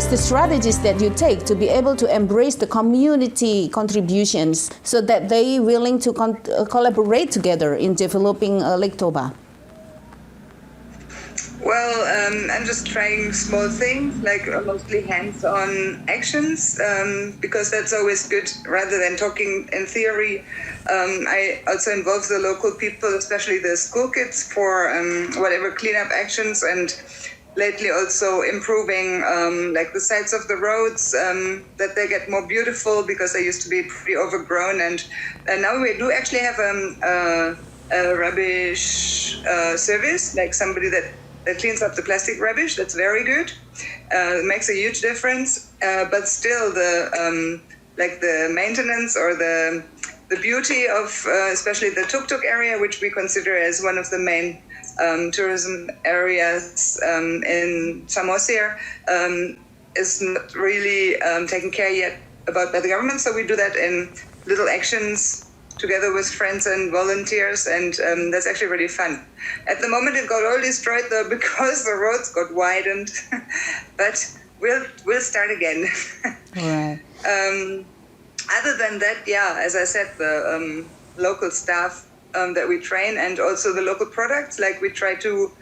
is the strategies that you take to be able to embrace the community contributions so that they willing to collaborate together in developing LakeToba? Well, I'm just trying small things, like mostly hands-on actions, because that's always good rather than talking in theory. I also involve the local people, especially the school kids, for whatever cleanup actions, and lately also improving like the sides of the roads, that they get more beautiful because they used to be pretty overgrown. And now we do actually have a rubbish service, like somebody that cleans up the plastic rubbish. That's very good. It makes a huge difference. But still, the like the maintenance or the beauty of especially the tuk-tuk area, which we consider as one of the main tourism areas in Samosir, is not really taken care yet about by the government. So we do that in little actions together with friends and volunteers, and that's actually really fun. At the moment it got all destroyed though because the roads got widened, but we'll start again. Right. Other than that, yeah, as I said, the local staff that we train, and also the local products, like we try to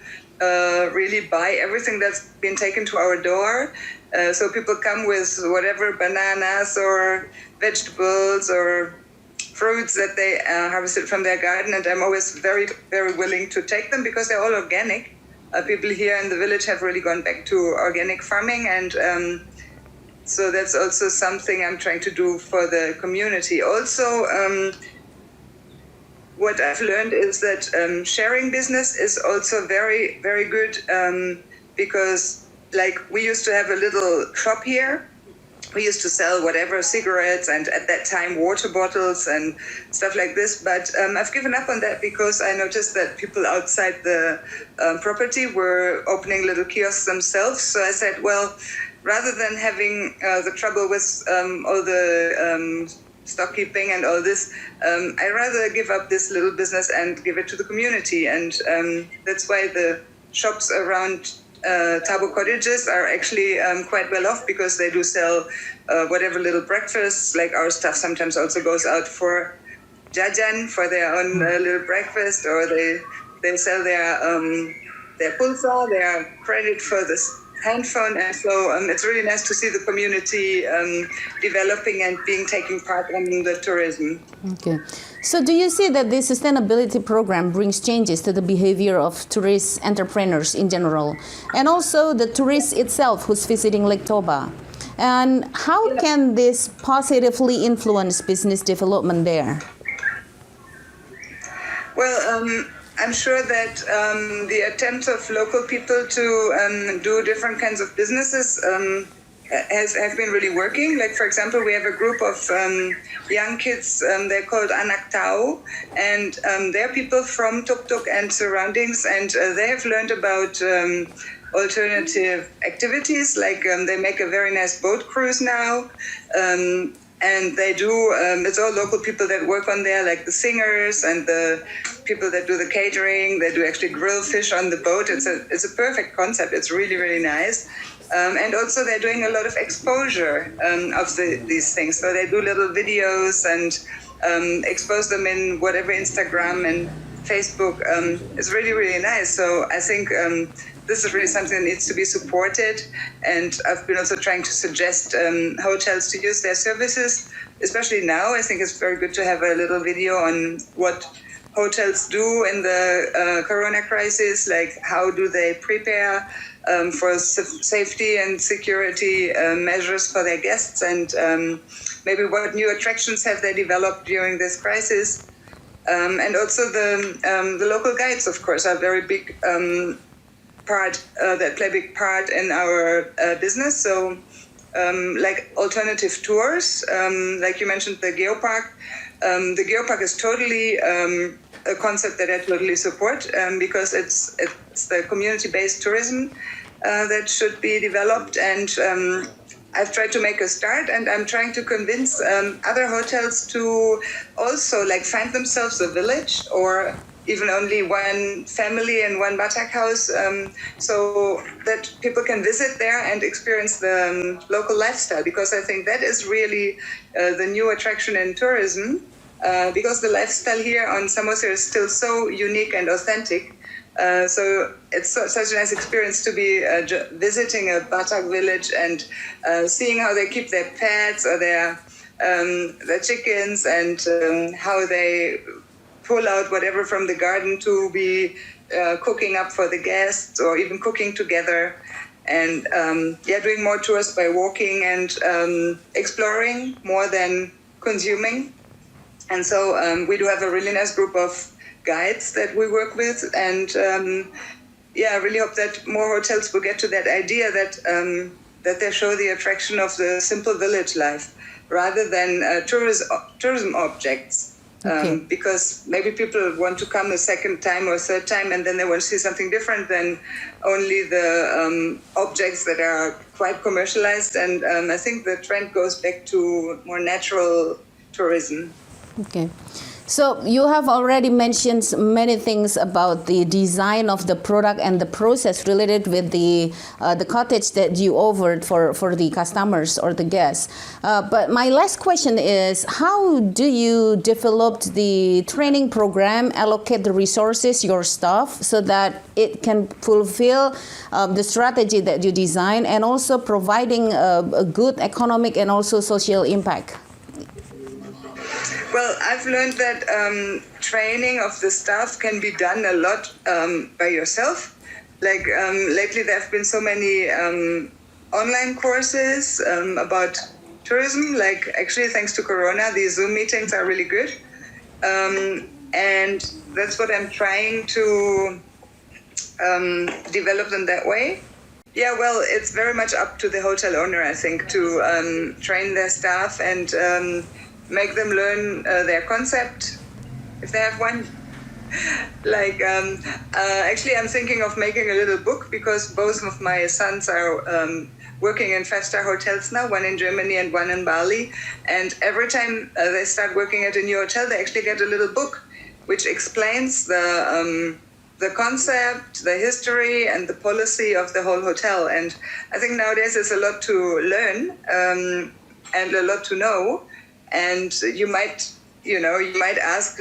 really buy everything that's been taken to our door. So people come with whatever bananas or vegetables or fruits that they harvested from their garden, and I'm always very, very willing to take them because they're all organic. People here in the village have really gone back to organic farming, and so that's also something I'm trying to do for the community. Also, what I've learned is that sharing business is also very, very good, because like we used to have a little shop here. We used to sell whatever, cigarettes, and at that time water bottles and stuff like this. But I've given up on that because I noticed that people outside the property were opening little kiosks themselves. So I said, well, rather than having the trouble with all the stock keeping and all this, I'd rather give up this little business and give it to the community. And that's why the shops around TaboCottages are actually quite well off, because they do sell whatever little breakfasts, like our staff sometimes also goes out for jajan, for their own little breakfast, or they sell their pulsa, their credit for this handphone. And so it's really nice to see the community developing and taking part in the tourism. Okay. So do you see that this sustainability program brings changes to the behavior of tourist entrepreneurs in general, and also the tourist itself who's visiting LakeToba? And how can this positively influence business development there? Well, I'm sure that the attempts of local people to do different kinds of businesses have been really working. Like, for example, we have a group of young kids, they're called Anak Tau, and they're people from Tuk Tuk and surroundings, and they have learned about alternative activities, like they make a very nice boat cruise now, and they do, it's all local people that work on there, like the singers and the people that do the catering. They do actually grill fish on the boat. It's a perfect concept. It's really, really nice. And also they're doing a lot of exposure of these things. So they do little videos and expose them in whatever Instagram and Facebook. It's really, really nice. So I think this is really something that needs to be supported. And I've been also trying to suggest hotels to use their services, especially now. I think it's very good to have a little video on what hotels do in the corona crisis, like how do they prepare for safety and security measures for their guests, and maybe what new attractions have they developed during this crisis. And also the local guides, of course, are very big part, that play a big part in our business. So like alternative tours, like you mentioned, the Geopark. The Geopark is totally a concept that I totally support, because it's the community-based tourism that should be developed. And I've tried to make a start, and I'm trying to convince other hotels to also like find themselves a village or even only one family and one Batak house, so that people can visit there and experience the local lifestyle, because I think that is really the new attraction in tourism, because the lifestyle here on Samosir is still so unique and authentic. So it's such a nice experience to be visiting a Batak village and seeing how they keep their pets or their chickens, and how they pull out whatever from the garden to be cooking up for the guests, or even cooking together, and doing more tours by walking and exploring more than consuming. And so we do have a really nice group of guides that we work with, and I really hope that more hotels will get to that idea that they show the attraction of the simple village life rather than tourism objects. Because maybe people want to come a second time or third time, and then they want to see something different than only the objects that are quite commercialized. And I think the trend goes back to more natural tourism. Okay. So you have already mentioned many things about the design of the product and the process related with the cottage that you offered for the customers or the guests. But my last question is, how do you develop the training program, allocate the resources, your staff, so that it can fulfill the strategy that you design, and also providing a good economic and also social impact? Well, I've learned that training of the staff can be done a lot by yourself. Like lately, there have been so many online courses about tourism. Like actually, thanks to Corona, these Zoom meetings are really good. And that's what I'm trying to develop them that way. Yeah, well, it's very much up to the hotel owner, I think, to train their staff and make them learn their concept, if they have one. Like, actually, I'm thinking of making a little book, because both of my sons are working in 5-star hotels now, one in Germany and one in Bali. And every time they start working at a new hotel, they actually get a little book which explains the concept, the history, and the policy of the whole hotel. And I think nowadays there's a lot to learn and a lot to know. And you might ask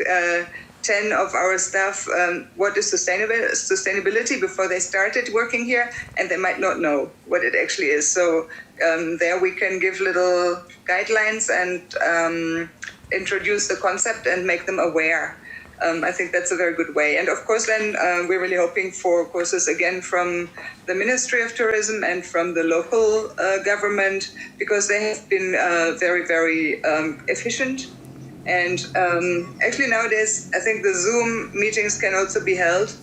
10 of our staff what is sustainability before they started working here, and they might not know what it actually is. So there we can give little guidelines and introduce the concept and make them aware. I think that's a very good way. And of course, then we're really hoping for courses again from the Ministry of Tourism and from the local government, because they have been very, very efficient. And actually nowadays, I think the Zoom meetings can also be held.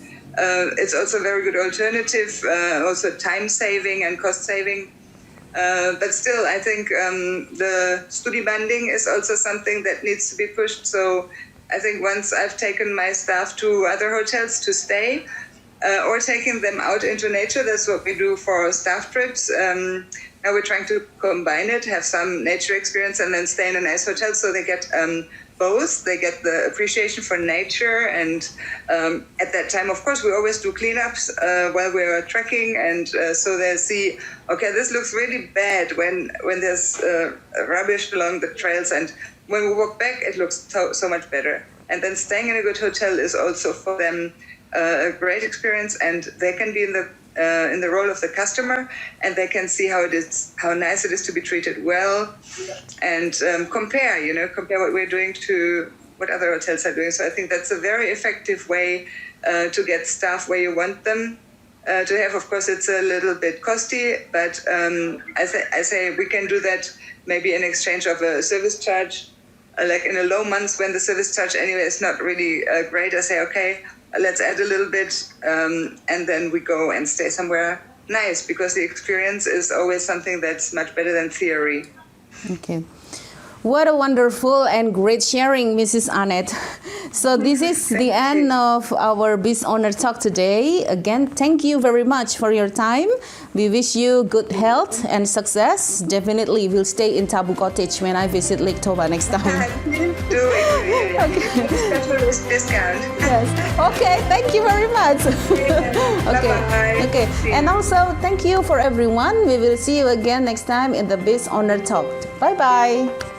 It's also a very good alternative, also time saving and cost saving. But still, I think the Studibanding is also something that needs to be pushed. So I think once I've taken my staff to other hotels to stay, or taking them out into nature, that's what we do for staff trips. Now we're trying to combine it, have some nature experience, and then stay in a nice hotel, so they get both. They get the appreciation for nature, and at that time, of course, we always do cleanups while we're trekking, and so they see, okay, this looks really bad when there's rubbish along the trails, and when we walk back, it looks so much better. And then staying in a good hotel is also for them a great experience, and they can be in the role of the customer, and they can see how nice it is to be treated well, and compare what we're doing to what other hotels are doing. So I think that's a very effective way to get staff where you want them to have. Of course, it's a little bit costly, but I say we can do that maybe in exchange of a service charge. Like in a low month when the service charge anyway is not really great, I say, okay, let's add a little bit, and then we go and stay somewhere nice, because the experience is always something that's much better than theory. Okay. What a wonderful and great sharing, Mrs. Annette. So this is the end of our BizOwner Talk today. Again, thank you very much for your time. We wish you good health and success. Definitely we'll stay in Tabo Cottage when I visit LakeToba next time. Do it. Okay. Special discount. Yes. Okay, thank you very much. Bye-bye. Okay. And also thank you for everyone. We will see you again next time in the BizOwner Talk. Bye-bye.